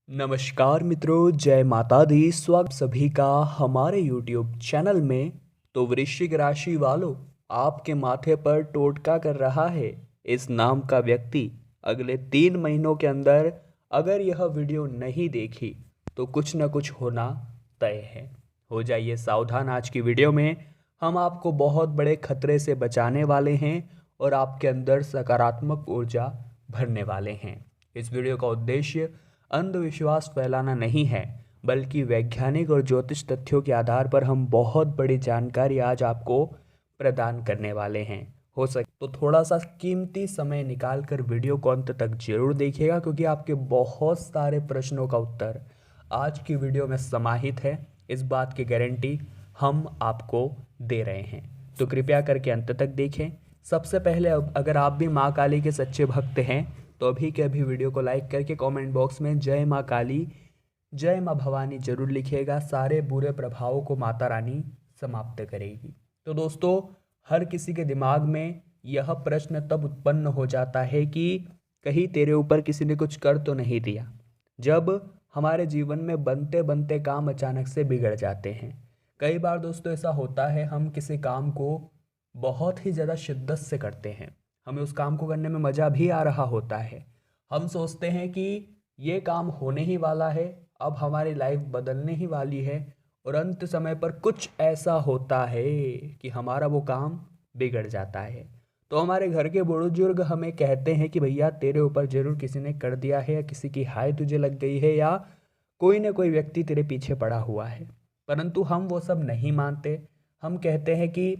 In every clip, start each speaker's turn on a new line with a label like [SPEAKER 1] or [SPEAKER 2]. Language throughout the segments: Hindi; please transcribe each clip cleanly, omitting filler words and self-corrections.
[SPEAKER 1] नमस्कार मित्रों, जय माता दी। स्वागत सभी का हमारे YouTube चैनल में। तो वृश्चिक राशि वालों, आपके माथे पर टोटका कर रहा है इस नाम का व्यक्ति। अगले 3 महीनों के अंदर अगर यह वीडियो नहीं देखी तो कुछ न कुछ होना तय है। हो जाइए सावधान। आज की वीडियो में हम आपको बहुत बड़े खतरे से बचाने वाले हैं और आपके अंदर सकारात्मक ऊर्जा भरने वाले हैं। इस वीडियो का उद्देश्य अंधविश्वास फैलाना नहीं है, बल्कि वैज्ञानिक और ज्योतिष तथ्यों के आधार पर हम बहुत बड़ी जानकारी आज आपको प्रदान करने वाले हैं। हो सके तो थोड़ा सा कीमती समय निकाल कर वीडियो को अंत तक जरूर देखिएगा, क्योंकि आपके बहुत सारे प्रश्नों का उत्तर आज की वीडियो में समाहित है। इस बात की गारंटी हम आपको दे रहे हैं, तो कृपया करके अंत तक देखें। सबसे पहले अगर आप भी माँ काली के सच्चे भक्त हैं तो अभी के अभी वीडियो को लाइक करके कमेंट बॉक्स में जय माँ काली, जय माँ भवानी जरूर लिखिएगा। सारे बुरे प्रभावों को माता रानी समाप्त करेगी। तो दोस्तों, हर किसी के दिमाग में यह प्रश्न तब उत्पन्न हो जाता है कि कहीं तेरे ऊपर किसी ने कुछ कर तो नहीं दिया, जब हमारे जीवन में बनते बनते काम अचानक से बिगड़ जाते हैं। कई बार दोस्तों ऐसा होता है, हम किसी काम को बहुत ही ज़्यादा शिद्दत से करते हैं, हमें उस काम को करने में मज़ा भी आ रहा होता है। हम सोचते हैं कि ये काम होने ही वाला है, अब हमारी लाइफ बदलने ही वाली है, और अंत समय पर कुछ ऐसा होता है कि हमारा वो काम बिगड़ जाता है। तो हमारे घर के बुजुर्ग हमें कहते हैं कि भैया तेरे ऊपर जरूर किसी ने कर दिया है, या किसी की हाय तुझे लग गई है, या कोई ना कोई व्यक्ति तेरे पीछे पड़ा हुआ है। परंतु हम वो सब नहीं मानते। हम कहते हैं कि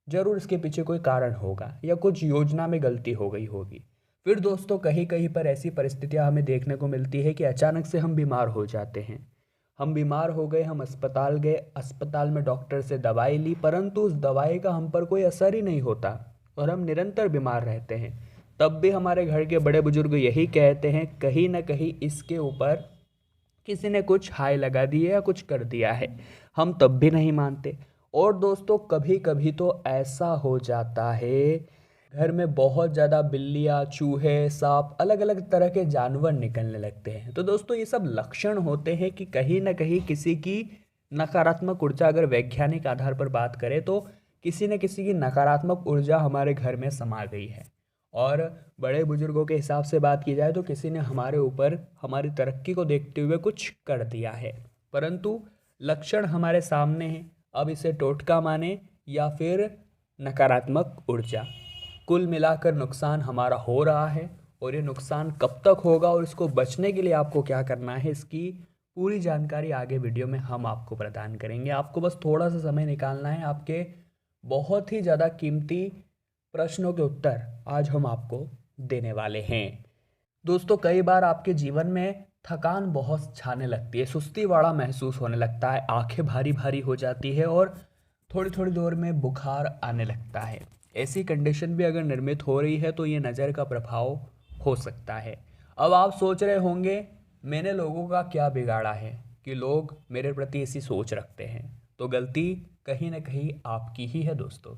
[SPEAKER 1] जरूर इसके पीछे कोई कारण होगा, या कुछ योजना में गलती हो गई होगी। फिर दोस्तों, कहीं कहीं पर ऐसी परिस्थितियां हमें देखने को मिलती है कि अचानक से हम बीमार हो जाते हैं। हम बीमार हो गए, हम अस्पताल गए, अस्पताल में डॉक्टर से दवाई ली, परंतु उस दवाई का हम पर कोई असर ही नहीं होता और हम निरंतर बीमार रहते हैं। तब भी हमारे घर के बड़े बुजुर्ग यही कहते हैं, कहीं ना कहीं इसके ऊपर किसी ने कुछ हाय लगा दी है या कुछ कर दिया है। हम तब भी नहीं मानते। और दोस्तों, कभी कभी तो ऐसा हो जाता है, घर में बहुत ज़्यादा बिल्लियाँ, चूहे, सांप, अलग अलग तरह के जानवर निकलने लगते हैं। तो दोस्तों, ये सब लक्षण होते हैं कि कहीं ना कहीं किसी की नकारात्मक ऊर्जा, अगर वैज्ञानिक आधार पर बात करें तो किसी न किसी की नकारात्मक ऊर्जा हमारे घर में समा गई है। और बड़े बुजुर्गों के हिसाब से बात की जाए तो किसी ने हमारे ऊपर हमारी तरक्की को देखते हुए कुछ कर दिया है, परंतु लक्षण हमारे सामने हैं। अब इसे टोटका माने या फिर नकारात्मक ऊर्जा, कुल मिलाकर नुकसान हमारा हो रहा है। और ये नुकसान कब तक होगा और इसको बचने के लिए आपको क्या करना है, इसकी पूरी जानकारी आगे वीडियो में हम आपको प्रदान करेंगे। आपको बस थोड़ा सा समय निकालना है। आपके बहुत ही ज़्यादा कीमती प्रश्नों के उत्तर आज हम आपको देने वाले हैं। दोस्तों, कई बार आपके जीवन में थकान बहुत छाने लगती है, सुस्ती वाला महसूस होने लगता है, आंखें भारी भारी हो जाती है और थोड़ी थोड़ी देर में बुखार आने लगता है। ऐसी कंडीशन भी अगर निर्मित हो रही है तो ये नज़र का प्रभाव हो सकता है। अब आप सोच रहे होंगे, मैंने लोगों का क्या बिगाड़ा है कि लोग मेरे प्रति ऐसी सोच रखते हैं। तो गलती कहीं ना कहीं आपकी ही है दोस्तों।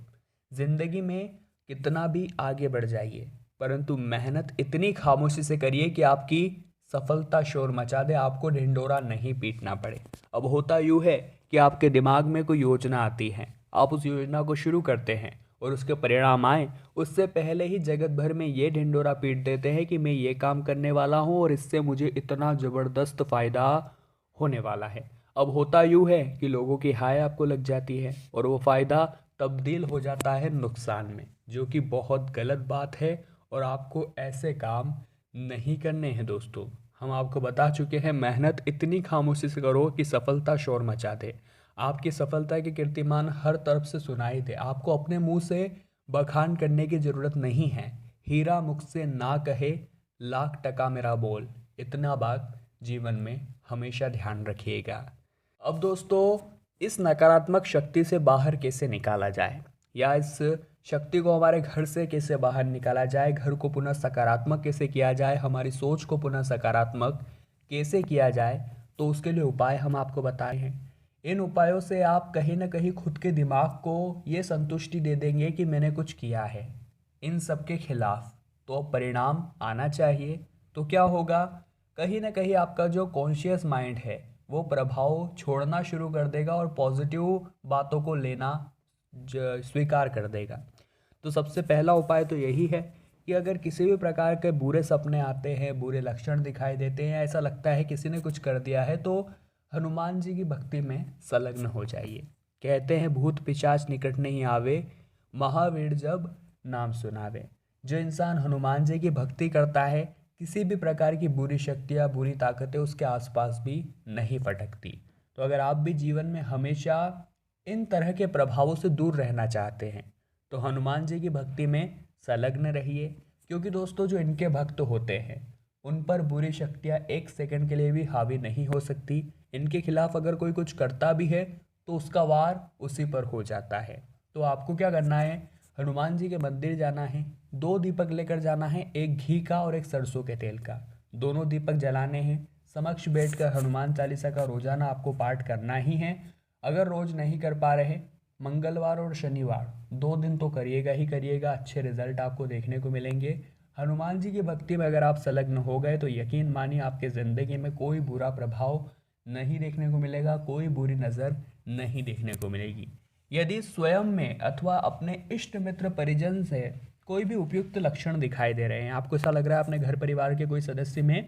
[SPEAKER 1] ज़िंदगी में कितना भी आगे बढ़ जाइए, परंतु मेहनत इतनी खामोशी से करिए कि आपकी सफलता शोर मचा दे, आपको ढिंढोरा नहीं पीटना पड़े। अब होता यूँ है कि आपके दिमाग में कोई योजना आती है, आप उस योजना को शुरू करते हैं और उसके परिणाम आए उससे पहले ही जगत भर में ये ढिंढोरा पीट देते हैं कि मैं ये काम करने वाला हूँ और इससे मुझे इतना ज़बरदस्त फ़ायदा होने वाला है। अब होता यूँ है कि लोगों की हाय आपको लग जाती है और वो फ़ायदा तब्दील हो जाता है नुकसान में, जो कि बहुत गलत बात है। और आपको ऐसे काम नहीं करने हैं दोस्तों। हम आपको बता चुके हैं, मेहनत इतनी खामोशी से करो कि सफलता शोर मचा दे, आपकी सफलता के कीर्तिमान हर तरफ से सुनाई दे। आपको अपने मुंह से बखान करने की ज़रूरत नहीं है। हीरा मुख से ना कहे, लाख टका मेरा बोल, इतना बात जीवन में हमेशा ध्यान रखिएगा। अब दोस्तों, इस नकारात्मक शक्ति से बाहर कैसे निकाला जाए, या इस शक्ति को हमारे घर से कैसे बाहर निकाला जाए, घर को पुनः सकारात्मक कैसे किया जाए, हमारी सोच को पुनः सकारात्मक कैसे किया जाए, तो उसके लिए उपाय हम आपको बताए हैं। इन उपायों से आप कहीं ना कहीं खुद के दिमाग को ये संतुष्टि दे देंगे कि मैंने कुछ किया है। इन सब के खिलाफ तो अब परिणाम आना चाहिए। तो क्या होगा, कहीं ना कहीं आपका जो कॉन्शियस माइंड है वो प्रभाव छोड़ना शुरू कर देगा और पॉजिटिव बातों को लेना स्वीकार कर देगा। तो सबसे पहला उपाय तो यही है कि अगर किसी भी प्रकार के बुरे सपने आते हैं, बुरे लक्षण दिखाई देते हैं, ऐसा लगता है किसी ने कुछ कर दिया है, तो हनुमान जी की भक्ति में संलग्न हो जाइए। कहते हैं भूत पिशाच निकट नहीं आवे, महावीर जब नाम सुनावे। जो इंसान हनुमान जी की भक्ति करता है, किसी भी प्रकार की बुरी शक्तियाँ, बुरी ताकतें उसके आसपास भी नहीं फटकती। तो अगर आप भी जीवन में हमेशा इन तरह के प्रभावों से दूर रहना चाहते हैं तो हनुमान जी की भक्ति में संलग्न रहिए, क्योंकि दोस्तों जो इनके भक्त होते हैं उन पर बुरी शक्तियाँ एक सेकंड के लिए भी हावी नहीं हो सकती। इनके खिलाफ अगर कोई कुछ करता भी है तो उसका वार उसी पर हो जाता है। तो आपको क्या करना है, हनुमान जी के मंदिर जाना है, 2 दीपक लेकर जाना है, एक घी का और एक सरसों के तेल का। दोनों दीपक जलाने हैं, समक्ष बैठकर हनुमान चालीसा का रोजाना आपको पाठ करना ही है। अगर रोज नहीं कर पा रहे, मंगलवार और शनिवार 2 दिन तो करिएगा ही करिएगा, अच्छे रिजल्ट आपको देखने को मिलेंगे। हनुमान जी की भक्ति में अगर आप संलग्न हो गए तो यकीन मानिए आपके ज़िंदगी में कोई बुरा प्रभाव नहीं देखने को मिलेगा, कोई बुरी नज़र नहीं देखने को मिलेगी। यदि स्वयं में अथवा अपने इष्ट मित्र परिजन से कोई भी उपयुक्त लक्षण दिखाई दे रहे हैं, आपको ऐसा लग रहा है अपने घर परिवार के कोई सदस्य में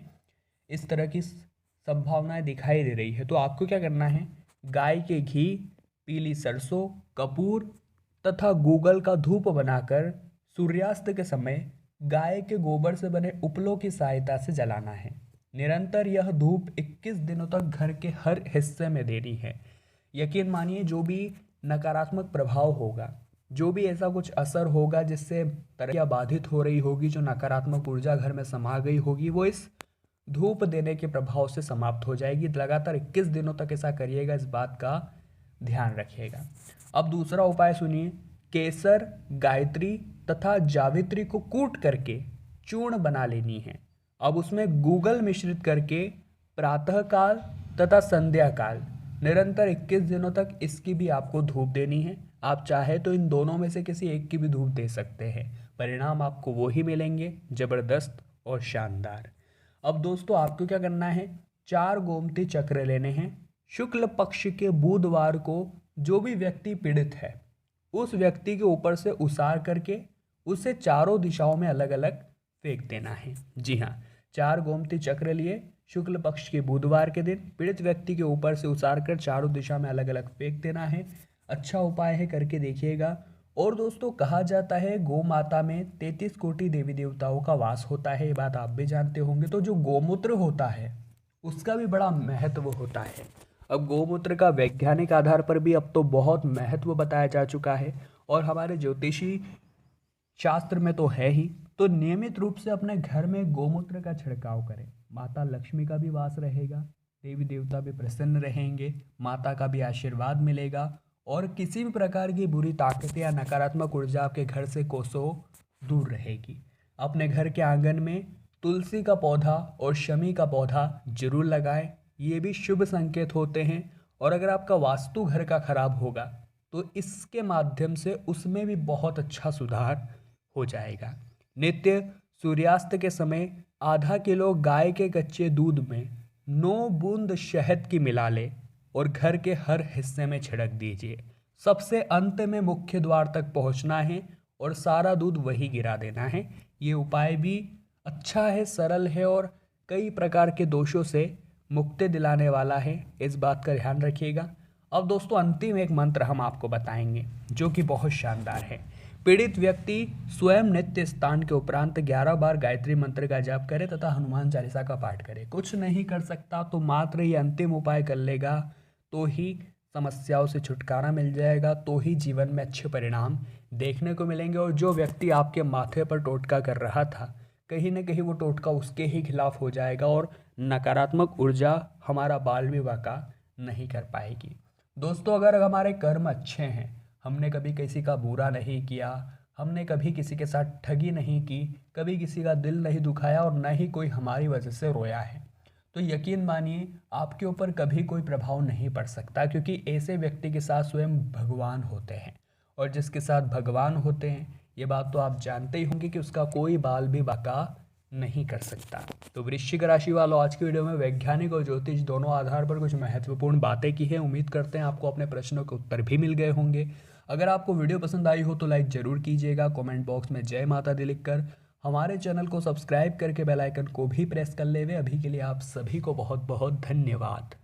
[SPEAKER 1] इस तरह की संभावनाएं दिखाई दे रही है, तो आपको क्या करना है, गाय के घी, पीली सरसों, कपूर तथा गूगल का धूप बनाकर सूर्यास्त के समय गाय के गोबर से बने उपलों की सहायता से जलाना है। निरंतर यह धूप 21 दिनों तक घर के हर हिस्से में देनी है। यकीन मानिए जो भी नकारात्मक प्रभाव होगा, जो भी ऐसा कुछ असर होगा जिससे तरक्कियाँ बाधित हो रही होगी, जो नकारात्मक ऊर्जा घर में समा गई होगी, वो इस धूप देने के प्रभाव से समाप्त हो जाएगी। लगातार 21 दिनों तक ऐसा करिएगा, इस बात का ध्यान रखिएगा। अब दूसरा उपाय सुनिए, केसर, गायत्री तथा जावित्री को कूट करके चूर्ण बना लेनी है। अब उसमें गूगल मिश्रित करके प्रातःकाल तथा संध्या काल निरंतर 21 दिनों तक इसकी भी आपको धूप देनी है। आप चाहे तो इन दोनों में से किसी एक की भी धूप दे सकते हैं, परिणाम आपको वो ही मिलेंगे, जबरदस्त और शानदार। अब दोस्तों आपको क्या करना है, 4 गोमती चक्र लेने हैं। शुक्ल पक्ष के बुधवार को जो भी व्यक्ति पीड़ित है उस व्यक्ति के ऊपर से उसार करके उसे चारों दिशाओं में अलग अलग फेंक देना है। जी हाँ, 4 गोमती चक्र लिए, शुक्ल पक्ष के बुधवार के दिन पीड़ित व्यक्ति के ऊपर से उसार कर चारों दिशा में अलग अलग फेंक देना है। अच्छा उपाय है, करके देखिएगा। और दोस्तों कहा जाता है गौ माता में 33 कोटि देवी देवताओं का वास होता है, ये बात आप भी जानते होंगे। तो जो गोमूत्र होता है उसका भी बड़ा महत्व होता है। अब गोमूत्र का वैज्ञानिक आधार पर भी अब तो बहुत महत्व बताया जा चुका है और हमारे ज्योतिषी शास्त्र में तो है ही। तो नियमित रूप से अपने घर में गोमूत्र का छिड़काव करें, माता लक्ष्मी का भी वास रहेगा, देवी देवता भी प्रसन्न रहेंगे, माता का भी आशीर्वाद मिलेगा और किसी भी प्रकार की बुरी ताकत या नकारात्मक ऊर्जा आपके घर से कोसों दूर रहेगी। अपने घर के आंगन में तुलसी का पौधा और शमी का पौधा जरूर लगाएं, ये भी शुभ संकेत होते हैं। और अगर आपका वास्तु घर का खराब होगा तो इसके माध्यम से उसमें भी बहुत अच्छा सुधार हो जाएगा। नित्य सूर्यास्त के समय आधा किलो गाय के कच्चे दूध में 9 बूंद शहद की मिला ले और घर के हर हिस्से में छिड़क दीजिए। सबसे अंत में मुख्य द्वार तक पहुंचना है और सारा दूध वही गिरा देना है। ये उपाय भी अच्छा है, सरल है और कई प्रकार के दोषों से मुक्ति दिलाने वाला है, इस बात का ध्यान रखिएगा। अब दोस्तों अंतिम एक मंत्र हम आपको बताएंगे जो कि बहुत शानदार है। पीड़ित व्यक्ति स्वयं नित्य स्थान के उपरांत 11 बार गायत्री मंत्र का जाप करे तथा हनुमान चालीसा का पाठ करे। कुछ नहीं कर सकता तो मात्र ये अंतिम उपाय कर लेगा तो ही समस्याओं से छुटकारा मिल जाएगा, तो ही जीवन में अच्छे परिणाम देखने को मिलेंगे। और जो व्यक्ति आपके माथे पर टोटका कर रहा था, कहीं ना कहीं वो टोटका उसके ही खिलाफ हो जाएगा और नकारात्मक ऊर्जा हमारा बाल विवाह का नहीं कर पाएगी। दोस्तों अगर हमारे कर्म अच्छे हैं, हमने कभी किसी का बुरा नहीं किया, हमने कभी किसी के साथ ठगी नहीं की, कभी किसी का दिल नहीं दुखाया और न ही कोई हमारी वजह से रोया है, तो यकीन मानिए आपके ऊपर कभी कोई प्रभाव नहीं पड़ सकता, क्योंकि ऐसे व्यक्ति के साथ स्वयं भगवान होते हैं। और जिसके साथ भगवान होते हैं, ये बात तो आप जानते ही होंगे कि उसका कोई बाल भी बाका नहीं कर सकता। तो वृश्चिक राशि वालों, आज की वीडियो में वैज्ञानिक और ज्योतिष दोनों आधार पर कुछ महत्वपूर्ण बातें की है। उम्मीद करते हैं आपको अपने प्रश्नों के उत्तर भी मिल गए होंगे। अगर आपको वीडियो पसंद आई हो तो लाइक ज़रूर कीजिएगा। कमेंट बॉक्स में जय माता दी लिखकर हमारे चैनल को सब्सक्राइब करके बेल आइकन को भी प्रेस कर लेवे। अभी के लिए आप सभी को बहुत बहुत धन्यवाद।